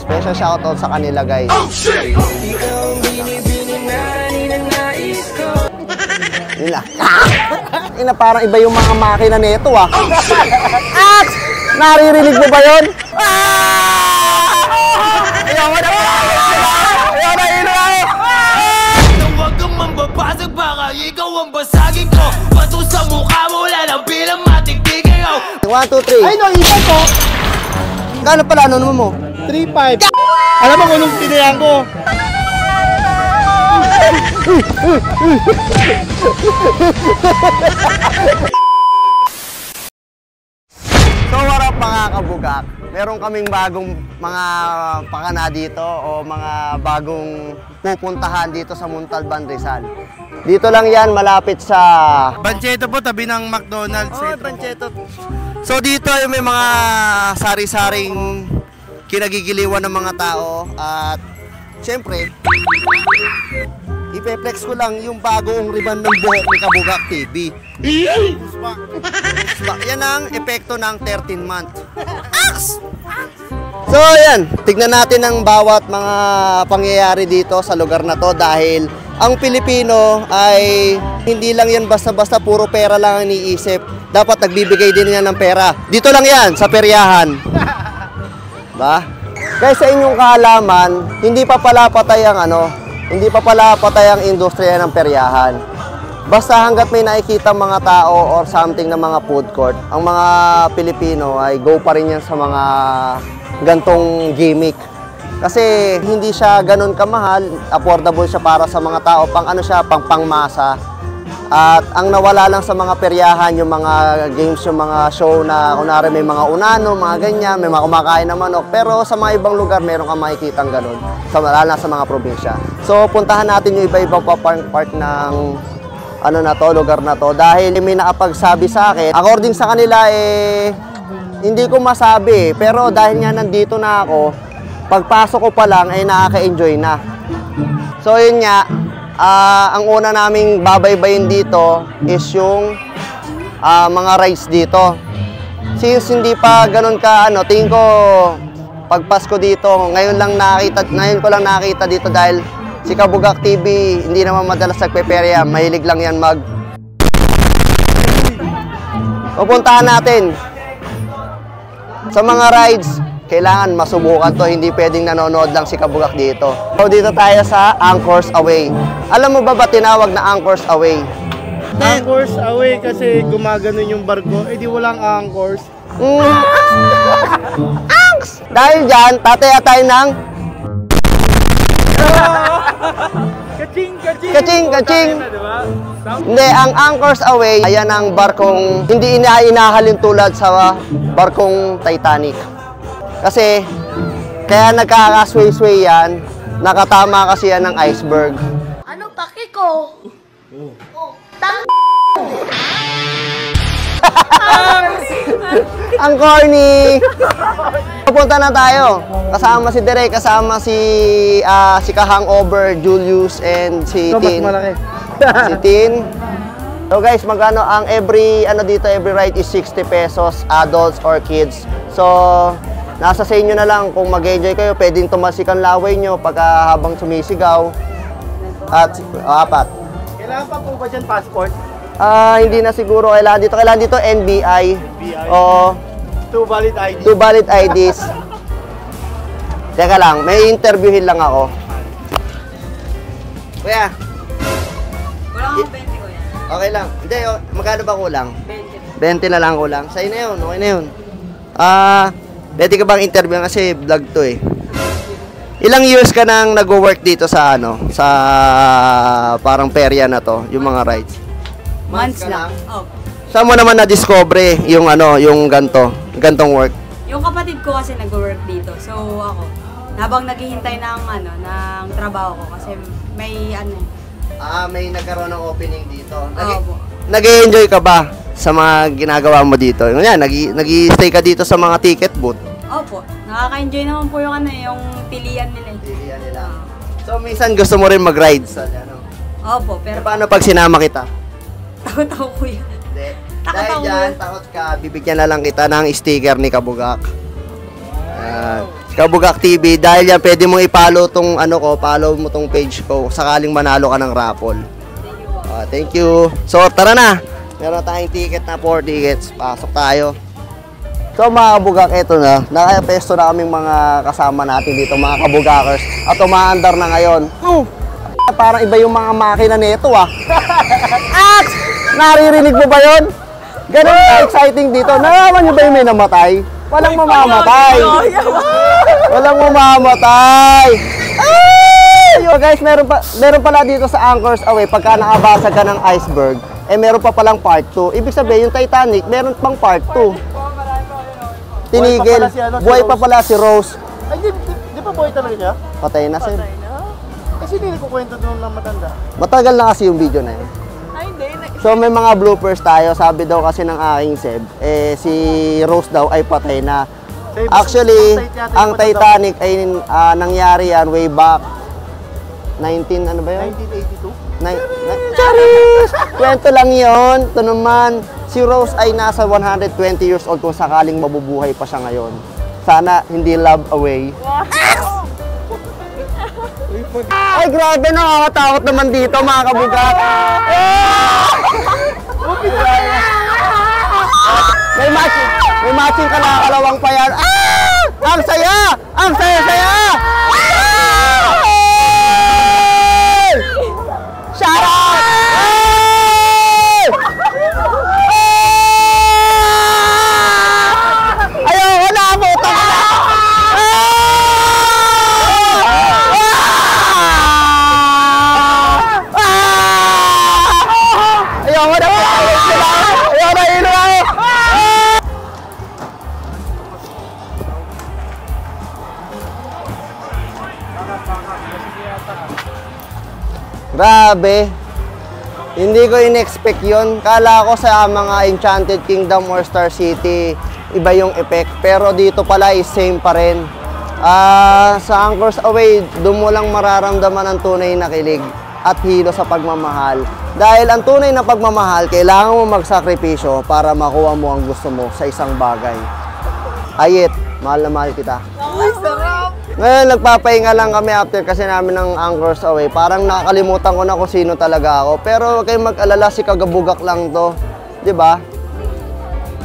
Special shoutout sa kanila, guys. Oh, shit! Nila. Ina, parang iba yung mga makina nito, ah. Ax! Naririnig mo ba yun? Ayaw mo na! Ayaw na, ino! Huwag kang mambabasag, baka ikaw ang basagin ko. Pato sa mukha mo, wala lang bilang matigtigay ako. 1, 2, 3. Ay, no, isan ko. Gano pala, ano mo? 3-5. Alam mo kung anong tinayan ko? So what up mga kabugak? Meron kaming bagong mga pakana dito o mga bagong pupuntahan dito sa Montalban, Rizal. Dito lang yan, malapit sa Bancheto po, tabi ng McDonald's. Oh, Bancheto. So dito ay may mga sari-saring kinagigiliwan ng mga tao at syempre ipe-flex ko lang yung bagong ribbon ng buhok ni Kabugak TV. Yan ang epekto ng 13 month. So yan, tignan natin ang bawat mga pangyayari dito sa lugar na to dahil ang Pilipino ay hindi lang yan basta-basta puro pera lang ang iniisip. Dapat nagbibigay din yan ng pera. Dito lang yan, sa peryahan. Ba? Guys, sa inyong kaalaman, hindi pa pala patay ang industriya ng peryahan. Basta hanggat may nakikita mga tao or something na mga food court, ang mga Pilipino ay go pa rin yan sa mga gantong gimmick. Kasi hindi siya ganun kamahal, affordable siya para sa mga tao, pangmasa. At ang nawala lang sa mga peryahan, yung mga games, yung mga show na kunwari may mga unano, mga ganyan, may mga kumakain na manok. Pero sa mga ibang lugar, meron kang makikitang ganun, lalo na sa mga probinsya. So puntahan natin yung iba-ibang part ng lugar na to. Dahil may nakapagsabi sa akin, according sa kanila hindi ko masabi. Pero dahil nga nandito na ako, pagpasok ko pa lang ay nakaka-enjoy na. So yun nga, ang una naming babaybayin dito is yung mga rides dito. Since hindi pa ganun ka tingin ko pag Pasko dito, ngayon ko lang nakita dito dahil si Kabugak TV hindi naman madalas nagpeperya, mahilig lang yan pupuntahan natin sa mga rides. Kailangan masubukan to, hindi pwedeng nanonood lang si Kabugak dito. So dito tayo sa Anchors Away. Alam mo ba tinawag na Anchors Away? Anchors Away kasi gumaganon yung barko, di walang anchors. Anks! Dahil dyan, tataya tayo ng kaching. Hindi, ang Anchors Away, ayan ang barkong hindi inahalin tulad sa barkong Titanic. Kasi, kaya nagkakasway-sway yan, nakatama kasi yan ng iceberg. Ano paki ko? Ang corny! Pupunta na tayo. Kasama si Derek, kasama si Ka-Hangover, Julius, and si Tin. Si Tin. So guys, magkano ang every ride is 60 pesos, adults or kids. So, nasa sa inyo na lang kung mag-enjoy kayo, pwedeng tumasik ang laway nyo habang sumisigaw. At 4. Kailangan pa po ba dyan passport? Hindi na siguro kailangan dito NBI. O 2 valid IDs. 2 valid IDs. Teka lang, may interviewin lang ako. Kuya. Wala akong 20 ko yan. Okay lang. Hindi, magkano ba kulang? 20. 20 na lang kulang. Sa'yo na yun, okay na yun. Pwede ka bang interview kasi vlog to eh. Ilang years ka nang nag-work dito sa sa parang perya na to, yung mga rides? Months lang. Oh. Saan mo naman na-discover yung yung gantong work? Yung kapatid ko kasi nag-work dito. So ako, habang naghihintay ng ng trabaho ko kasi may may nagkaroon ng opening dito. Opo. Nag-e-enjoy ka ba sa mga ginagawa mo dito? Yan, nag-i-stay ka dito sa mga ticket booth? Opo. Nakaka-enjoy naman po yung yung pilihan nila. Pilihan nila. So minsan gusto mo rin mag-ride sa Opo, pero paano pag sinama kita? takot ako kuya. Hindi. Takot Dahil ako, dyan, takot ka, bibigyan na lang kita ng sticker ni Kabugak. Kabugak TV. Dahil yan, pwede mong i-follow tong ano ko, follow mo tong page ko sakaling manalo ka ng raffle. Thank you. So, tara na. Meron tayong ticket na 4 tickets. Pasok tayo. So, mga kabugak, eto na. Nakapesto na kaming mga kasama natin dito, mga kabugakers. At umaandar na ngayon. Parang iba yung mga makina nito ah. At! Naririnig mo ba yun? Ganun exciting dito. Nalaman nyo ba yung may namatay? Walang mamamatay. Walang mamamatay. So guys, meron pala dito sa Anchors Away, pagka nakabasag ka ng iceberg, meron pa palang part 2. Ibig sabihin, yung Titanic, meron pang part 2. Tinigil. Buhay pa pala si Rose. Ay, di pa buhay talaga siya? Patay na sir. Kasi hindi ko kwento doon na matanda. Matagal na kasi yung video na yun. Ay, hindi. So may mga bloopers tayo. Sabi daw kasi ng aking Seb, si Rose daw ay patay na. Actually, ang Titanic ay nangyari yan way back 19, ano ba yun? 1982? Charis! Kwento lang yun. Ito naman, si Rose ay nasa 120 years old kung sakaling mabubuhay pa siya ngayon. Sana hindi love away. Ay, grabe, nakakatakot naman dito, mga kabugat. May matching kalakalawang pa yan. Ang saya! Ang saya-saya! Shout out! Ayoko na, puta ka na! Ayoko na, ayoko na, ilo ako! Grabe. Hindi ko in-expect yun. Kala ko sa mga Enchanted Kingdom or Star City, iba yung effect. Pero dito pala is same pa rin. Sa Anchors Away, doon mo lang mararamdaman ang tunay na kilig at hilo sa pagmamahal. Dahil ang tunay na pagmamahal, kailangan mo magsakripisyo para makuha mo ang gusto mo sa isang bagay. Ayit, mahal na mahal kita. Ngayon, nagpapahinga lang kami after kasi namin ng Anchors Away. Parang nakakalimutan ko na kung sino talaga ako. Pero huwag kayong mag-alala, si Kagabugak lang to. Diba?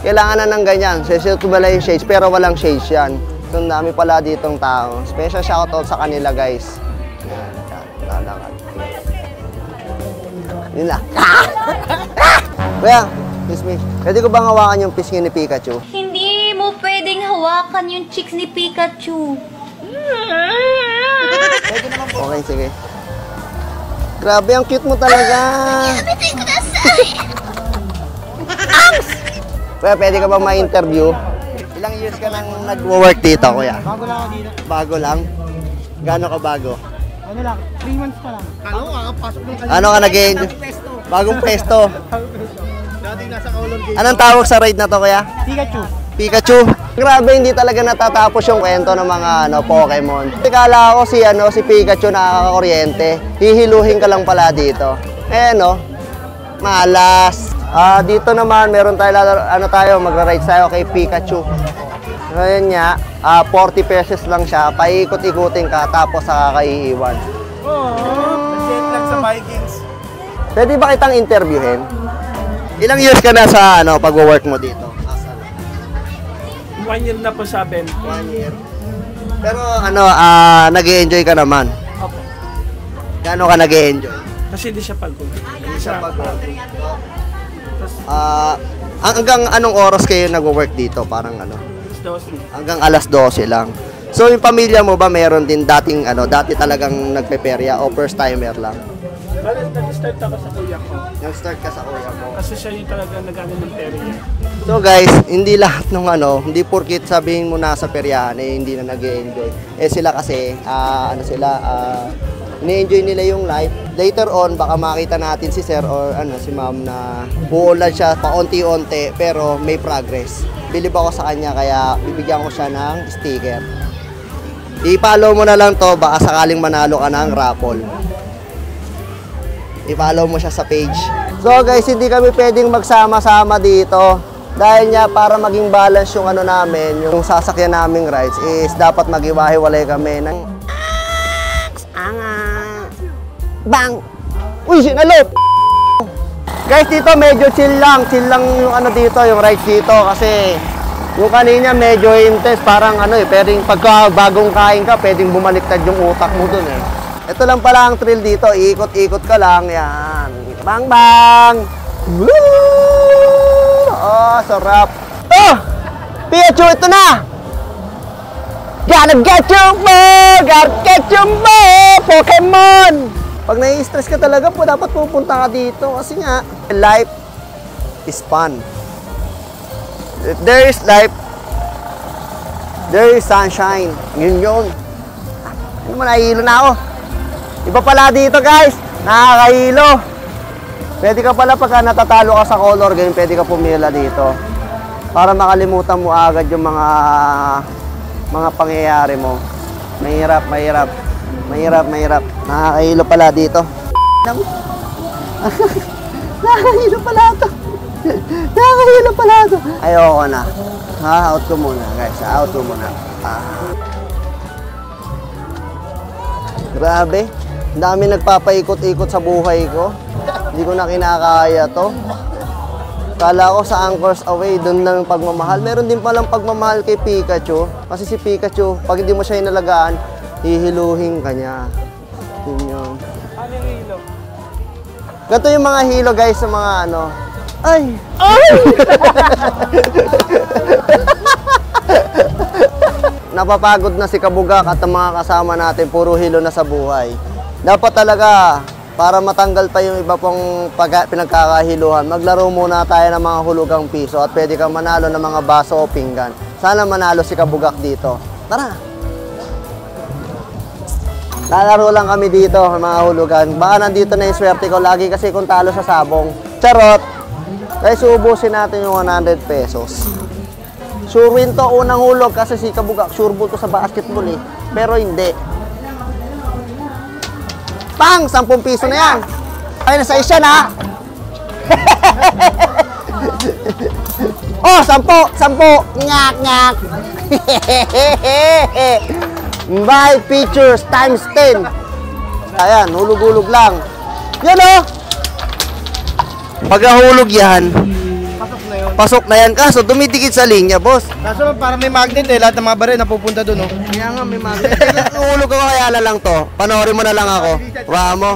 Kailangan na ng ganyan. Session ko bala yung shades, pero walang shades yan. So, dami pala ditong tao. Special shoutout sa kanila, guys. Lalakad. Yun lang. Kuya, excuse me. Pwede ko bang hawakan yung pisngi ni Pikachu? Hindi mo pwedeng hawakan yung chicks ni Pikachu. Okay, sige. Grabe, ang cute mo talaga. Kuya, pwede ka ba ma-interview? Ilang years ka nang nag-work dito, kuya? Bago lang ako dito. Bago lang? Gaano ka bago? Ano lang, 3 months pa lang. Ano ka, pasok ng Ano ka nag-enjoy? Bagong pesto. Dati nasa Kaulon Gate. Anong tawag sa ride na to, kuya? Pikachu. Pikachu. Grabe, hindi talaga natatapos yung kwento ng mga Pokemon. Kala ko si Pikachu nakakakuryente. Hihiluhin ka lang pala dito. Malas. Dito naman meron tayo magra-ride tayo kay Pikachu. Ngayon nga, 40 pesos lang siya. Paikot-ikutin ka tapos saka kaiiwan. Nag-set lang sa Vikings. Pwede ba kitang interviewin? Ilang years ka na sa pag-work mo dito? 1 year na po sa Ben. 1 year. Pero nag-e-enjoy ka naman? Opo. Gaano ka nag-e-enjoy? Kasi di siya pagod. Hanggang anong oras kayo nag-work dito? Parang Dosi. hanggang alas 12 lang. So yung pamilya mo ba meron din dati talagang nagpeperya o first timer lang? Nag-start ako sa kuya ko. Nag-start ka sa kuya mo. Kasi siya yung talaga nag-ano ng perya. So guys, hindi lahat ng hindi porkit sabihin mo nasa peryahan hindi na nag-e-enjoy. Sila kasi ini-enjoy nila yung life. Later on, baka makita natin si sir or si ma'am na buulan siya paunti-unti pero may progress. Bilib ako sa kanya kaya bibigyan ko siya ng sticker. I-follow mo na lang to baka sakaling manalo ka ng raffle. I-follow mo siya sa page. So guys, hindi kami pwedeng magsama-sama dito. Dahil niya, para maging balance yung ano namin, yung sasakyan naming rides, is dapat mag-iwahiwalay kami ng bang! Uy, sinalot! Guys, dito medyo chill lang yung ano dito, yung rides dito, kasi yung kanina medyo intense, parang ano pwedeng pagka bagong kain ka, pwedeng bumaliktad yung utak mo dun eh. Ito lang pala ang thrill dito, ikot-ikot ka lang, yan. Bang bang! Woo! Oh, sarap. Oh! Pikachu, ito na! Gotta get you more! Gotta get you more! Pokemon! Pag nai-stress ka talaga po, dapat pupunta ka dito. Kasi nga, life is fun. If there is life, there is sunshine. Yun yun. Ano mo, nahihilo na ako. Iba pala dito guys, nakakahilo. Pwede ka pala pagka natatalo ka sa color game, pwede ka pumila dito. Para makalimutan mo agad yung mga pangyayari mo. Mahirap. Nakakahilo pala dito. Nakakahilo pala ito. Ayoko na. Out ko muna guys. Out ko muna. Grabe. Ang dami nagpapaikot-ikot sa buhay ko. Hindi ko na kinakaya to. Kala ko sa Anchors Away, doon lang pagmamahal. Meron din palang pagmamahal kay Pikachu. Kasi si Pikachu, pag hindi mo siya inalagaan, hihiluhin ka niya. Yun yun. Ano yung hilo? Ganito yung mga hilo guys sa mga ano. Ay! Napapagod na si Kabugak at ang mga kasama natin, puro hilo na sa buhay. Dapat talaga, para matanggal pa yung iba pong pinagkakahiluhan, maglaro muna tayo ng mga hulugang piso at pwede kang manalo ng mga baso o pinggan. Sana manalo si Kabugak dito. Tara! Lalaro lang kami dito, mga hulugan. Baka nandito na yung swerte ko lagi kasi kung talo sa sabong. Charot! Guys, ubusin natin yung 100 pesos. Sure win to, unang hulog kasi si Kabugak, sure ball to sa basketball eh. Pero hindi. Pang! 10 piso na yan. Ay, nasa isya na. Oh, 10! Ngak! Buy features times 10. Ayan, hulog-hulog lang. Yan o! Pag nahulog yan, pasok na yan. Kaso dumidikit sa linya, boss. Kaso para may magnet eh, lahat ng mga baril napupunta doon, oh. Kaya nga, may magnet. Nahulog ako, kaya lang to. Panoorin mo na lang ako. Wala mo.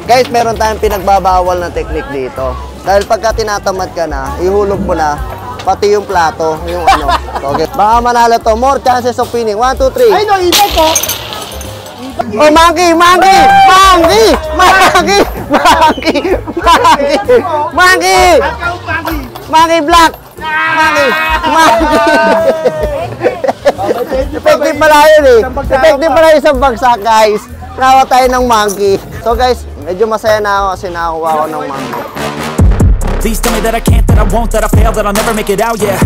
Guys, meron tayong pinagbabawal na technique dito. Dahil pagka tinatamad ka na, ihulog mo na, pati yung plato, yung ano. Okay. Baka manalo to. More chances of winning. 1, 2, 3. Ay, no, iba po! Oh, monkey! Monkey black! Monkey! Effective pala yun eh. Effective pala yun sa bagsak, guys. Nawa tayo ng monkey. So guys, medyo masaya na ako kasi nakakuha ko ng monkey. Please tell me that I can't, that I won't, that I fail, that I'll never make it out, yeah.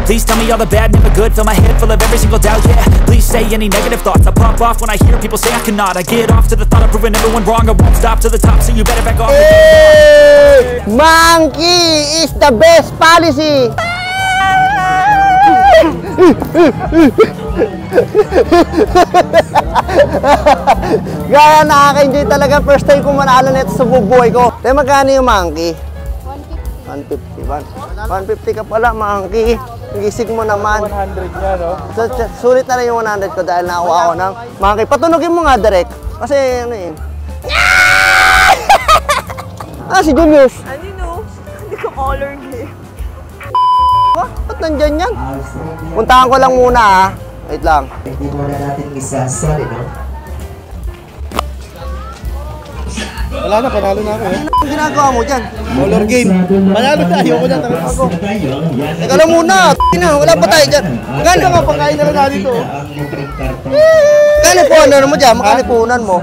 Please tell me all the bad, never good, fill my head full of every single doubt, yeah. Please say any negative thoughts, I pop off when I hear people say I cannot. I get off to the thought of proving everyone wrong, I won't stop to the top, so you better back off. Hey! Monkey is the best policy! Gaya, nakaka-enjoy talaga. First time ko manalo nito sa bubuhay ko. Pero magkano yung monkey? 150. 150 ka pala, monkey. Gisig mo naman. 100 niya, no? So, sulit na rin yung 100 ko dahil nakuha ako ng monkey. Patunogin mo nga direct. Kasi ano eh. Si Julius. Ano no? Hindi ko color game. Ba't nandyan yan? Puntahan ko lang muna ha. Wait lang. Hindi muna natin isasali, no? Wala na, panalo na ako eh. Anong ginagawa mo dyan? Color game. Panalo na, ayoko na, tapos ako. Teka lang muna. Wala pa tayo dyan. Gano'n nga, pagkain na lang natin ito. Kano po ano mo dyan? Makano punan mo?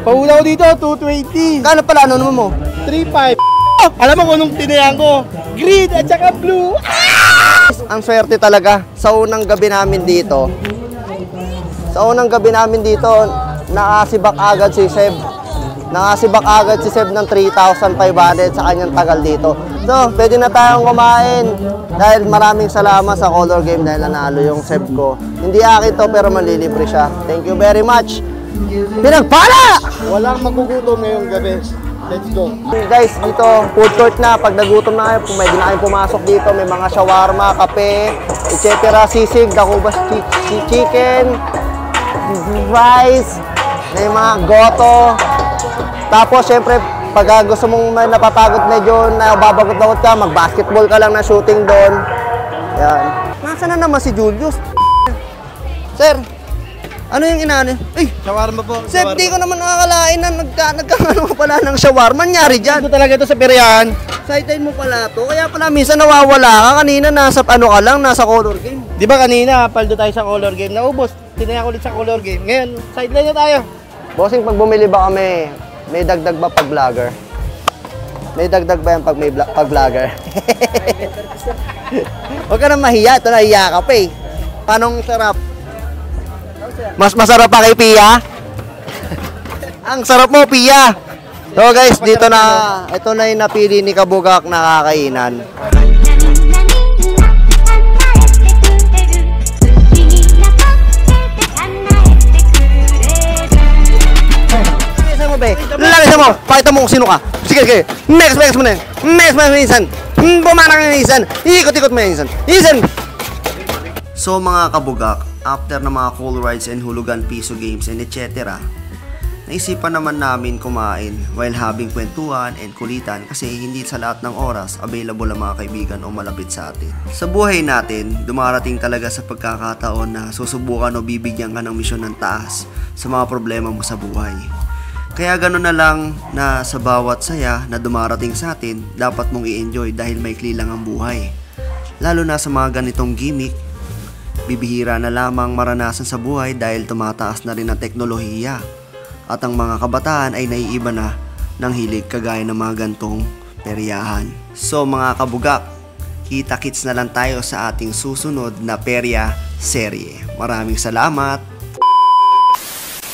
Pauna ko dito, 220. Kano pala ano mo? 3.5. Alam mo kung anong tinayan ko? Green at saka blue. Ang swerte talaga sa unang gabi namin dito. Nakasibak agad si Seb. Nakasibak agad si Seb ng 3,500 sa kanyang tagal dito. So, pwede na tayong kumain. Dahil maraming salamat sa color game dahil nanalo yung Seb ko. Hindi akin to pero manlilibre siya. Thank you very much. Pinagpala! Walang magugutom ngayong gabi. Let's go. Guys, dito food court na. Pag nagutom na kayo, pwede na kayong pumasok dito. May mga shawarma, kape, etc. Sisig, dakubas chicken, rice, may mga goto. Tapos, syempre, pag gusto mong napapagod medyo nababagot-bagot ka, mag-basketball ka lang na shooting doon. Yan. Nasaan na naman si Julius? Sir, ano yung inaano? Ay, Shawarma po. Sir, di ko naman nakakalain na nagkano pala ng shawarma. Nangyari dyan. Ito talaga ito sa Perihan. Sideline mo pala to. Kaya pala minsan nawawala ka. Kanina nasa ano ka lang, nasa color game. Di ba kanina, paldo tayo sa color game. Naubos, tinayak ulit sa color game. Ngayon, sideline na tayo. Bossing, pag bumili ba kami, may dagdag ba pag vlogger? May dagdag ba yan pag may pag vlogger? Huwag ka na mahiya. Ito nahiya ka pa eh. Panong sarap? Mas masarap pa kay Pia? Ang sarap mo, Pia! So guys, dito na, ito na yung napili ni Kabugak na kakainan. Lalakisan mo, be. Lalakisan mo. Pakita mo kung sino ka. Sige, sige. Next mo na. Next mo na Isan. Bumanak na Isan. Ikot-ikot mo na Isan. Isan! So mga kabugak, after na mga cool rides and hulugan piso games and etc., naisipan naman namin kumain while having kwentuhan and kulitan kasi hindi sa lahat ng oras available ang mga kaibigan o malapit sa atin. Sa buhay natin, dumarating talaga sa pagkakataon na susubukan o bibigyan ka ng misyon ng taas sa mga problema mo sa buhay. Kaya gano'n na lang na sa bawat saya na dumarating sa atin, dapat mong i-enjoy dahil maikli lang ang buhay. Lalo na sa mga ganitong gimmick, bibihira na lamang maranasan sa buhay dahil tumataas na rin ang teknolohiya. At ang mga kabataan ay naiiba na ng hilig kagaya ng mga gantong peryahan. So mga kabugak, kita-kits na lang tayo sa ating susunod na perya serye. Maraming salamat!